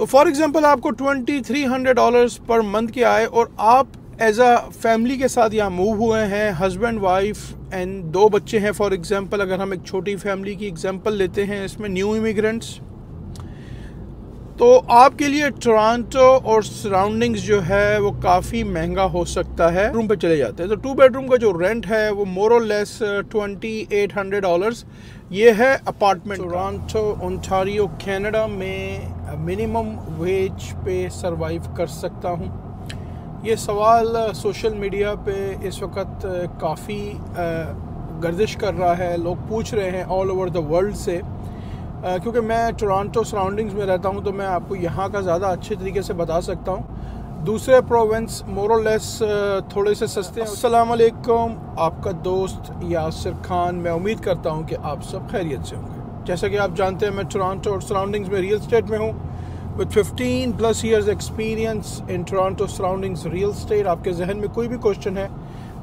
तो for example आपको $2300 per month की आए और आप एज अ फैमिली के साथ यहाँ मूव हुए हैं, हस्बैंड वाइफ एंड 2 बच्चे हैं। फॉर एग्जांपल अगर हम एक छोटी फैमिली की एग्जांपल लेते हैं, इसमें न्यू इमिग्रेंट्स, तो आपके लिए टोरंटो और सराउंडिंग्स जो है वो काफ़ी महंगा हो सकता है। रूम पे चले जाते हैं तो 2 बेडरूम का जो रेंट है वो मोर और लेस $2800 ये है अपार्टमेंट। टोरंटो ओंटारियो कनाडा में मिनिमम वेज पे सरवाइव कर सकता हूँ? ये सवाल सोशल मीडिया पे इस वक्त काफ़ी गर्दिश कर रहा है, लोग पूछ रहे हैं ऑल ओवर द वर्ल्ड से। क्योंकि मैं टोरंटो सराउंडिंग्स में रहता हूं तो मैं आपको यहां का ज़्यादा अच्छे तरीके से बता सकता हूं। दूसरे प्रोविंस मोर और लेस थोड़े से सस्ते हैं। अस्सलाम वालेकुम, आपका दोस्त यासिर खान। मैं उम्मीद करता हूं कि आप सब खैरियत से होंगे। जैसा कि आप जानते हैं मैं टोरंटो और सराउंडिंग्स में रियल एस्टेट में हूं with 15+ years experience in Toronto surroundings real estate. आपके जहन में कोई भी क्वेश्चन है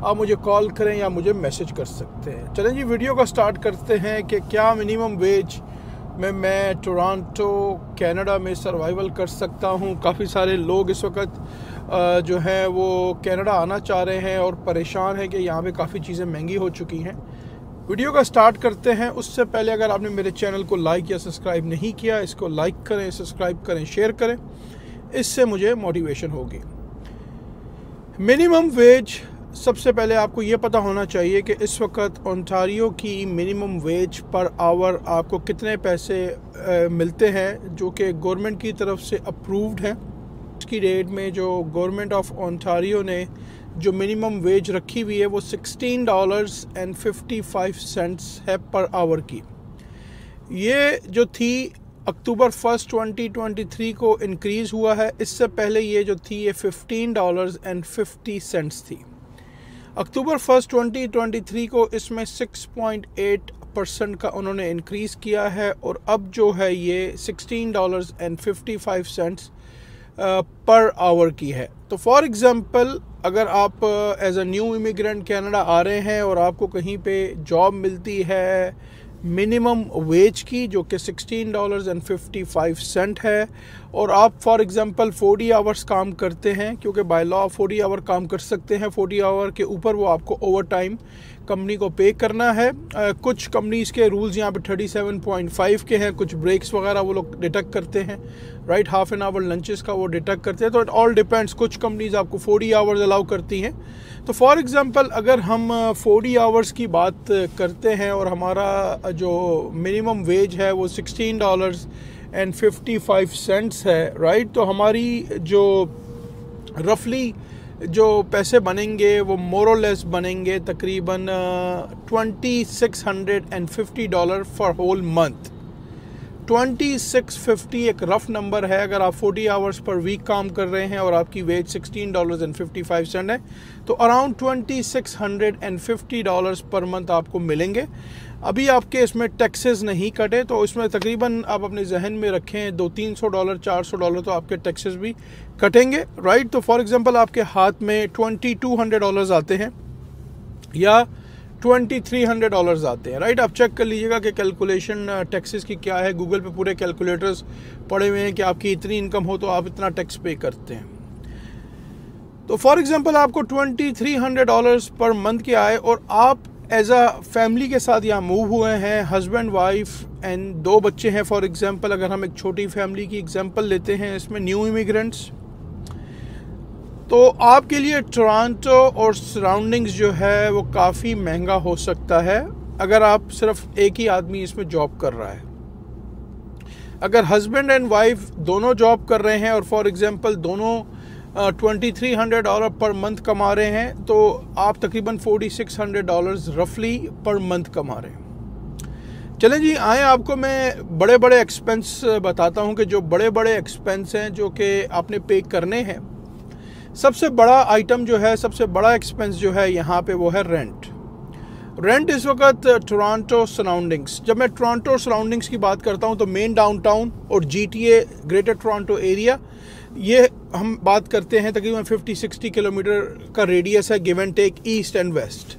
आप मुझे कॉल करें या मुझे मैसेज कर सकते हैं। चलें जी, वीडियो का स्टार्ट करते हैं कि क्या मिनिमम वेज में मैं टोरंटो कनाडा में सर्वाइवल कर सकता हूं। काफ़ी सारे लोग इस वक्त जो हैं वो कनाडा आना चाह रहे हैं और परेशान हैं कि यहाँ पे काफ़ी चीज़ें महंगी हो चुकी हैं। वीडियो का स्टार्ट करते हैं। उससे पहले अगर आपने मेरे चैनल को लाइक या सब्सक्राइब नहीं किया, इसको लाइक करें, सब्सक्राइब करें, शेयर करें, इससे मुझे मोटिवेशन होगी। मिनिमम वेज, सबसे पहले आपको ये पता होना चाहिए कि इस वक्त ओंटारियो की मिनिमम वेज पर आवर आपको कितने पैसे मिलते हैं जो कि गवर्नमेंट की तरफ से अप्रूव्ड हैं। इसकी डेट में जो गवर्नमेंट ऑफ ओंटारियो ने जो मिनिमम वेज रखी हुई है वो $16.55 है पर आवर की। ये जो थी अक्टूबर 1, 2023 को इंक्रीज़ हुआ है। इससे पहले ये जो थी ये $15.50 थी। अक्टूबर 1, 2023 को इसमें 6.8% का उन्होंने इंक्रीज़ किया है और अब जो है ये $16.55 पर आवर की है। तो फॉर एग्ज़ाम्पल अगर आप as a new immigrant Canada आ रहे हैं और आपको कहीं पे जॉब मिलती है मिनिमम वेज की जो कि $16.55 है और आप फॉर एग्ज़ाम्पल 40 आवर्स काम करते हैं, क्योंकि बाय लॉ 40 आवर काम कर सकते हैं, 40 आवर के ऊपर वो आपको ओवर टाइम कंपनी को पे करना है। कुछ कंपनीज़ के रूल्स यहाँ पे 37.5 के हैं, कुछ ब्रेक्स वगैरह वो लोग डिटेक्ट करते हैं, right, half an hour lunches का वो डिटेक्ट करते हैं। तो इट ऑल डिपेंड्स, कुछ कंपनीज़ आपको 40 आवर्स अलाउ करती हैं। तो फॉर एग्ज़ाम्पल अगर हम 40 आवर्स की बात करते हैं और हमारा जो मिनिमम वेज है वो $16.55 है, राइट, तो हमारी जो रफली जो पैसे बनेंगे वो मोर और लेस बनेंगे तकरीबन $2650 फॉर होल मंथ। 2650 एक रफ नंबर है। अगर आप 40 आवर्स पर वीक काम कर रहे हैं और आपकी वेज $16.55 है तो अराउंड $2650 पर मंथ आपको मिलेंगे। अभी आपके इसमें टैक्सेस नहीं कटे तो इसमें तकरीबन आप अपने जहन में रखें $200-300 $400 तो आपके टैक्सेस भी कटेंगे, राइट। तो फॉर एग्जांपल आपके हाथ में $2200 आते हैं या $2300 आते हैं, राइट। आप चेक कर लीजिएगा कि कैलकुलेशन टैक्सेस की क्या है। गूगल पे पूरे कैलकुलेटर्स पड़े हुए हैं कि आपकी इतनी इनकम हो तो आप इतना टैक्स पे करते हैं। तो फॉर एग्जांपल आपको $2300 पर मंथ की आए और आप एज अ फैमिली के साथ यहाँ मूव हुए हैं, हस्बैंड वाइफ एंड 2 बच्चे हैं। फॉर एग्जांपल अगर हम एक छोटी फैमिली की एग्जांपल लेते हैं, इसमें न्यू इमिग्रेंट्स, तो आपके लिए टोरंटो और सराउंडिंग्स जो है वो काफ़ी महंगा हो सकता है अगर आप सिर्फ एक ही आदमी इसमें जॉब कर रहा है। अगर हस्बैंड एंड वाइफ दोनों जॉब कर रहे हैं और फॉर एग्जांपल दोनों $2300 पर मंथ कमा रहे हैं तो आप तकरीबन $4600 रफली पर मंथ कमा रहे हैं। चलें जी, आए आपको मैं बड़े बड़े एक्सपेंस बताता हूं कि जो बड़े बड़े एक्सपेंस हैं जो कि आपने पे करने हैं। सबसे बड़ा आइटम जो है, सबसे बड़ा एक्सपेंस जो है यहाँ पे वो है रेंट। रेंट इस वक्त टोरंटो सराउंडिंग्स, जब मैं टोरंटो सराउंडिंग्स की बात करता हूँ तो मेन डाउनटाउन और GTA ग्रेटर टोरंटो एरिया, ये हम बात करते हैं तकरीबन 50-60 किलोमीटर का रेडियस है, give and take east and west.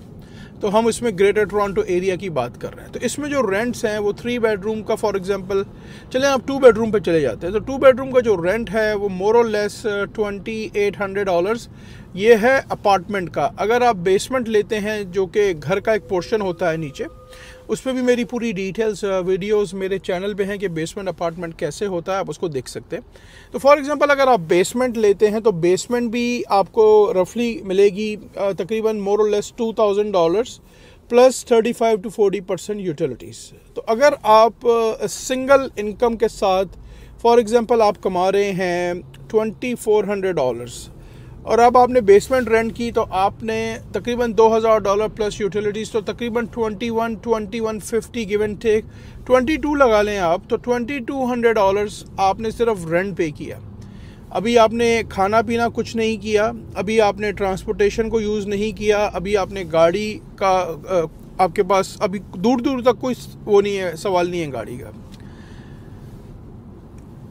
तो हम इसमें ग्रेटर टोरंटो एरिया की बात कर रहे हैं। तो इसमें जो रेंट्स हैं वो 3 बेडरूम का, फॉर एग्जांपल चलें आप 2 बेडरूम पे चले जाते हैं, तो 2 बेडरूम का जो रेंट है वो मोर और लेस $2800 ये है अपार्टमेंट का। अगर आप बेसमेंट लेते हैं जो कि घर का एक पोर्शन होता है नीचे, उस पर भी मेरी पूरी डिटेल्स वीडियोस मेरे चैनल पे हैं कि बेसमेंट अपार्टमेंट कैसे होता है, आप उसको देख सकते हैं। तो फॉर एग्जांपल अगर आप बेसमेंट लेते हैं तो बेसमेंट भी आपको रफली मिलेगी तकरीबन मोर और लेस $2000 प्लस 35 to 40% यूटिलिटीज़। तो अगर आप सिंगल इनकम के साथ फॉर एग्जांपल आप कमा रहे हैं $2400 और अब आपने बेसमेंट रेंट की तो आपने तकरीबन $2000 प्लस यूटिलिटीज़, तो तकरीबन 2150 गिव एंड टेक 22 लगा लें आप, तो $2200 आपने सिर्फ रेंट पे किया। अभी आपने खाना पीना कुछ नहीं किया, अभी आपने ट्रांसपोर्टेशन को यूज़ नहीं किया, अभी आपने गाड़ी का आपके पास अभी दूर दूर तक कोई वो नहीं है, सवाल नहीं है गाड़ी का।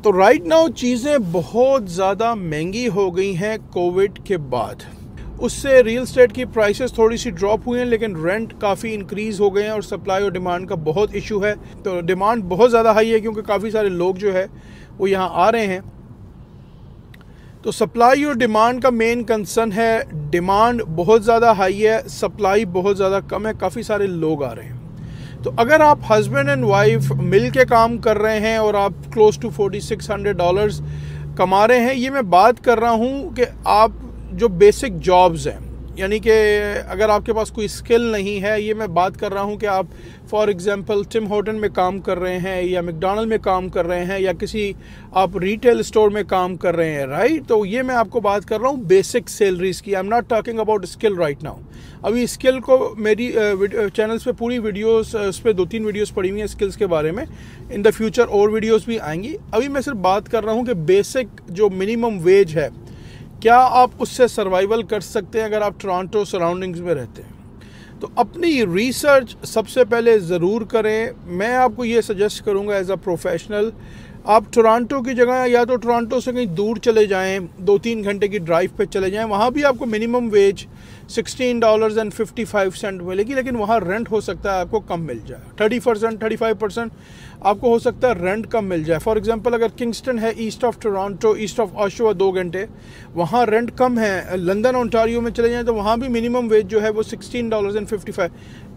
तो राइट नाउ चीज़ें बहुत ज़्यादा महंगी हो गई हैं कोविड के बाद। उससे रियल एस्टेट की प्राइसेस थोड़ी सी ड्रॉप हुई हैं, लेकिन रेंट काफ़ी इंक्रीज़ हो गए हैं और सप्लाई और डिमांड का बहुत इशू है। तो डिमांड बहुत ज़्यादा हाई है क्योंकि काफ़ी सारे लोग जो है वो यहाँ आ रहे हैं। तो सप्लाई और डिमांड का मेन कंसर्न है। डिमांड बहुत ज़्यादा हाई है, सप्लाई बहुत ज़्यादा कम है, काफ़ी सारे लोग आ रहे हैं। तो अगर आप हस्बैंड एंड वाइफ मिल के काम कर रहे हैं और आप क्लोज टू $4600 कमा रहे हैं, ये मैं बात कर रहा हूँ कि आप जो बेसिक जॉब्स हैं, यानी कि अगर आपके पास कोई स्किल नहीं है, ये मैं बात कर रहा हूँ कि आप फॉर एग्जांपल टिम हॉर्टन में काम कर रहे हैं या मैकडॉनल्ड में काम कर रहे हैं या किसी आप रिटेल स्टोर में काम कर रहे हैं, राइट। तो ये मैं आपको बात कर रहा हूँ बेसिक सैलरीज की। I am not talking about skill right now. अभी स्किल को मेरी चैनल्स पे पूरी वीडियोस, उस पर 2-3 वीडियोस पड़ी हुई हैं स्किल्स के बारे में। इन द फ्यूचर और वीडियोस भी आएंगी। अभी मैं सिर्फ बात कर रहा हूँ कि बेसिक जो मिनिमम वेज है, क्या आप उससे सर्वाइवल कर सकते हैं अगर आप टोरंटो सराउंडिंग्स में रहते हैं। तो अपनी रिसर्च सबसे पहले ज़रूर करें। मैं आपको ये सजेस्ट करूँगा एज अ प्रोफेशनल, आप टोरंटो की जगह या तो टोरंटो से कहीं दूर चले जाएं, 2-3 घंटे की ड्राइव पे चले जाएं, वहाँ भी आपको मिनिमम वेज $16.55 मिलेगी, लेकिन वहाँ रेंट हो सकता है आपको कम मिल जाए। 30-35% आपको हो सकता है रेंट कम मिल जाए। फॉर एग्जांपल अगर किंगस्टन है east of Toronto, east of Oshawa 2 घंटे, वहाँ रेंट कम है। लंदन ओंटारियो में चले जाएं तो वहाँ भी मिनिमम वेज जो है वो $16.55।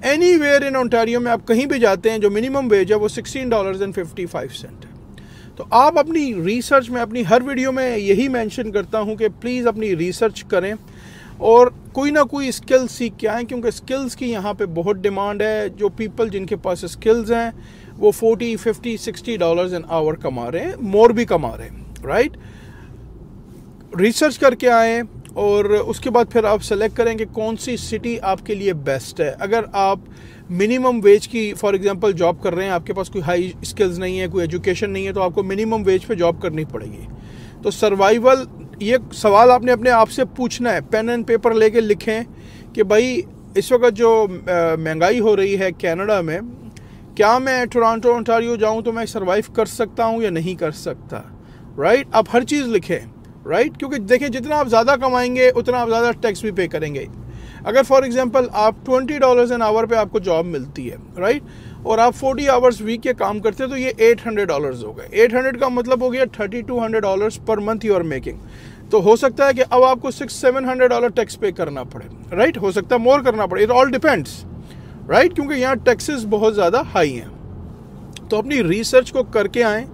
एनीवेयर इन ओंटारियो में आप कहीं भी जाते हैं जो मिनिमम वेज है वो $16.55 है। तो आप अपनी रिसर्च में, अपनी हर वीडियो में यही मेंशन करता हूं कि प्लीज़ अपनी रिसर्च करें और कोई ना कोई स्किल सीख के आएँ, क्योंकि स्किल्स की यहाँ पे बहुत डिमांड है। जो पीपल जिनके पास स्किल्स हैं वो $40, $50, $60 एन आवर कमा रहे हैं, मोर भी कमा रहे हैं, राइट। रिसर्च करके आएँ और उसके बाद फिर आप सेलेक्ट करें कि कौन सी सिटी आपके लिए बेस्ट है। अगर आप मिनिमम वेज की फॉर एग्जांपल जॉब कर रहे हैं, आपके पास कोई हाई स्किल्स नहीं है, कोई एजुकेशन नहीं है, तो आपको मिनिमम वेज पे जॉब करनी पड़ेगी। तो सर्वाइवल, ये सवाल आपने अपने आप से पूछना है। पेन एंड पेपर लेके लिखें कि भाई इस वक्त जो महंगाई हो रही है कनाडा में, क्या मैं टोरंटो ओंटारियो जाऊँ तो मैं सर्वाइव कर सकता हूँ या नहीं कर सकता, राइट। आप हर चीज़ लिखें, राइट, क्योंकि देखें जितना आप ज़्यादा कमाएंगे उतना आप ज़्यादा टैक्स भी पे करेंगे। अगर फॉर एग्जांपल आप $20 एन आवर पे आपको जॉब मिलती है, राइट, और आप 40 आवर्स वीक के काम करते हैं, तो ये $800 हो गए। 800 का मतलब हो गया $3200 per month you are making. तो हो सकता है कि अब आपको $600-700 टैक्स पे करना पड़े, राइट। हो सकता है मोर करना पड़े, इट ऑल डिपेंड्स, राइट, क्योंकि यहाँ टैक्सेस बहुत ज़्यादा हाई हैं। तो अपनी रिसर्च को करके आएँ।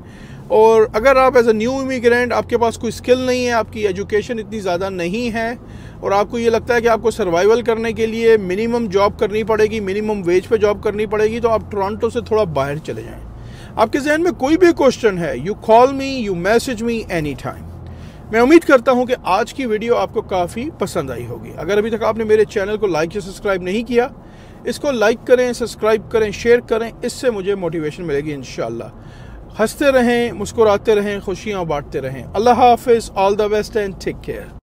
और अगर आप एज अ न्यू इमिग्रेंट, आपके पास कोई स्किल नहीं है, आपकी एजुकेशन इतनी ज़्यादा नहीं है और आपको ये लगता है कि आपको सर्वाइवल करने के लिए मिनिमम जॉब करनी पड़ेगी, मिनिमम वेज पे जॉब करनी पड़ेगी, तो आप टोरंटो से थोड़ा बाहर चले जाएं। आपके जहन में कोई भी क्वेश्चन है, you call me, you message me any time. मैं उम्मीद करता हूँ कि आज की वीडियो आपको काफ़ी पसंद आई होगी। अगर अभी तक आपने मेरे चैनल को लाइक या सब्सक्राइब नहीं किया, इसको लाइक करें, सब्सक्राइब करें, शेयर करें, इससे मुझे मोटिवेशन मिलेगी इंशाल्लाह। हंसते रहें, मुस्कुराते रहें, खुशियाँ बांटते रहें। अल्लाह हाफिज़, all the best and take care.